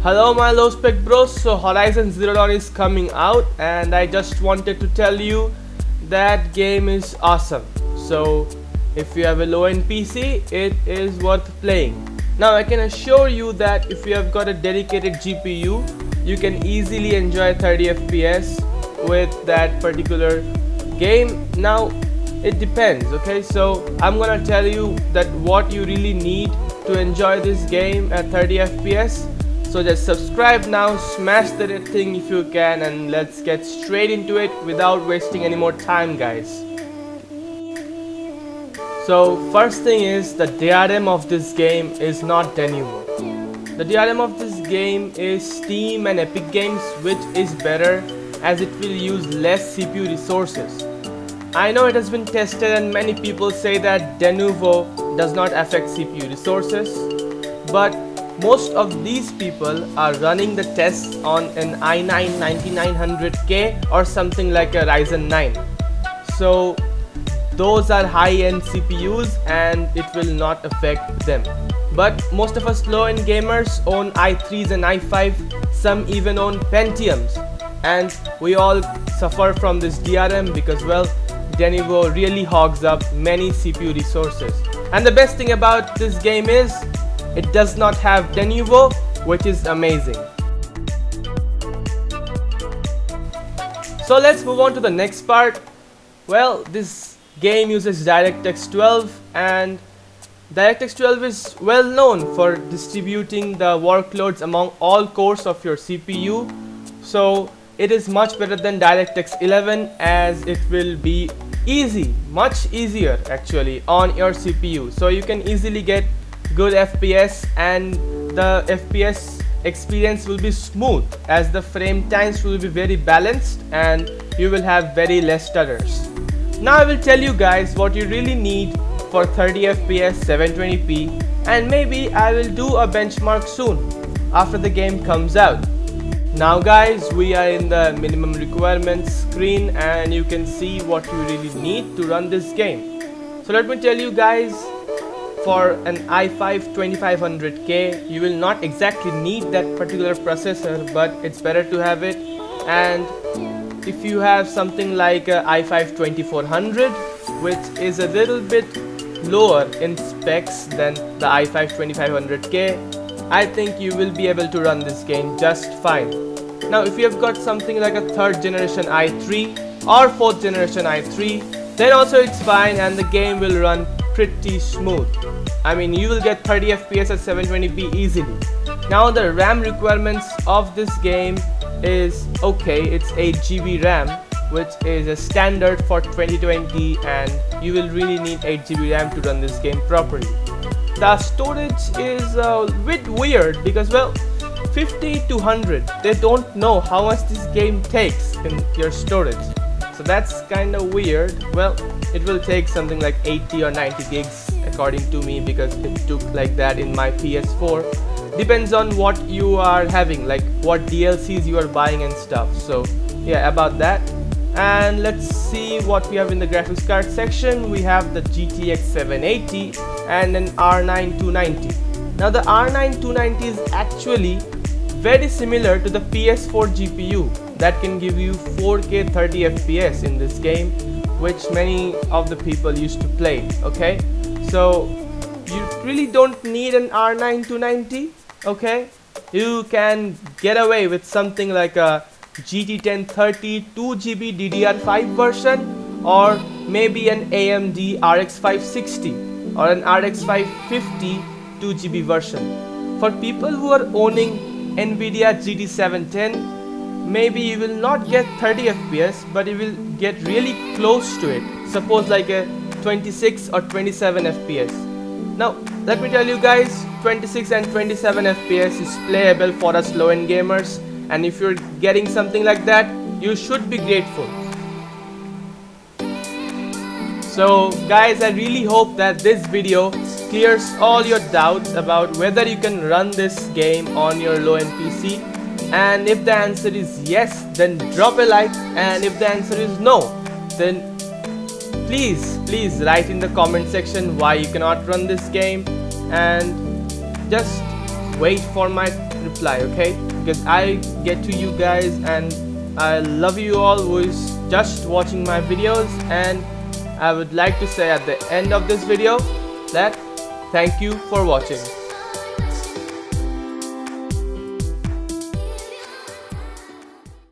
Hello my low spec bros. So Horizon Zero Dawn is coming out and I just wanted to tell you that game is awesome. So if you have a low end PC, it is worth playing. Now I can assure you that if you have got a dedicated GPU, you can easily enjoy 30 FPS with that particular game. Now it depends, okay? So I'm gonna tell you that what you really need to enjoy this game at 30 FPS. So just subscribe now, smash the red thing if you can, and let's get straight into it without wasting any more time, guys. So first thing is, the DRM of this game is not Denuvo. The DRM of this game is Steam and Epic Games, which is better as it will use less CPU resources. I know it has been tested and many people say that Denuvo does not affect CPU resources, but most of these people are running the tests on an i9 9900K or something like a Ryzen 9. So those are high-end CPUs and it will not affect them. But most of us low-end gamers own i3s and i5, some even own Pentiums, and we all suffer from this DRM because, well, Denuvo really hogs up many CPU resources. And the best thing about this game is it does not have Denuvo, which is amazing. So let's move on to the next part. Well, this game uses DirectX 12, and DirectX 12 is well known for distributing the workloads among all cores of your CPU. So it is much better than DirectX 11 as it will be easy, much easier actually on your CPU. So you can easily get good FPS and the FPS experience will be smooth as the frame times will be very balanced and you will have very less stutters. Now I will tell you guys what you really need for 30 FPS 720p, and maybe I will do a benchmark soon after the game comes out. Now guys, we are in the minimum requirements screen and you can see what you really need to run this game. So let me tell you guys, for an i5 2500K you will not exactly need that particular processor, but it's better to have it. And if you have something like a i5 2400, which is a little bit lower in specs than the i5 2500K, I think you will be able to run this game just fine. Now if you have got something like a 3rd generation i3 or 4th generation i3, then also it's fine and the game will run pretty smooth. I mean, you will get 30 FPS at 720p easily. Now the RAM requirements of this game is okay, it's 8GB RAM, which is a standard for 2020, and you will really need 8GB RAM to run this game properly. The storage is a bit weird because, well, 50 to 100, they don't know how much this game takes in your storage. So that's kind of weird. Well, it will take something like 80 or 90 gigs according to me, because it took like that in my PS4. Depends on what you are having, like what DLCs you are buying and stuff. So yeah, about that. And let's see what we have in the graphics card section. We have the GTX 780 and an R9 290. Now the R9 290 is actually very similar to the PS4 GPU that can give you 4K 30 FPS in this game, which many of the people used to play. Okay, so you really don't need an R9 290. Okay, you can get away with something like a GT 1030 2GB DDR5 version, or maybe an AMD RX 560 or an RX 550 2GB version. For people who are owning Nvidia GT 710, maybe you will not get 30 FPS, but you will get really close to it. Suppose like a 26 or 27 FPS. Now let me tell you guys, 26 and 27 FPS is playable for us low-end gamers, and if you're getting something like that, you should be grateful. So guys, I really hope that this video clears all your doubts about whether you can run this game on your low-end PC. And if the answer is yes, then drop a like, and if the answer is no, then please write in the comment section why you cannot run this game, and just wait for my reply, okay? Because I get to you guys and I love you all who is just watching my videos, and I would like to say at the end of this video that thank you for watching.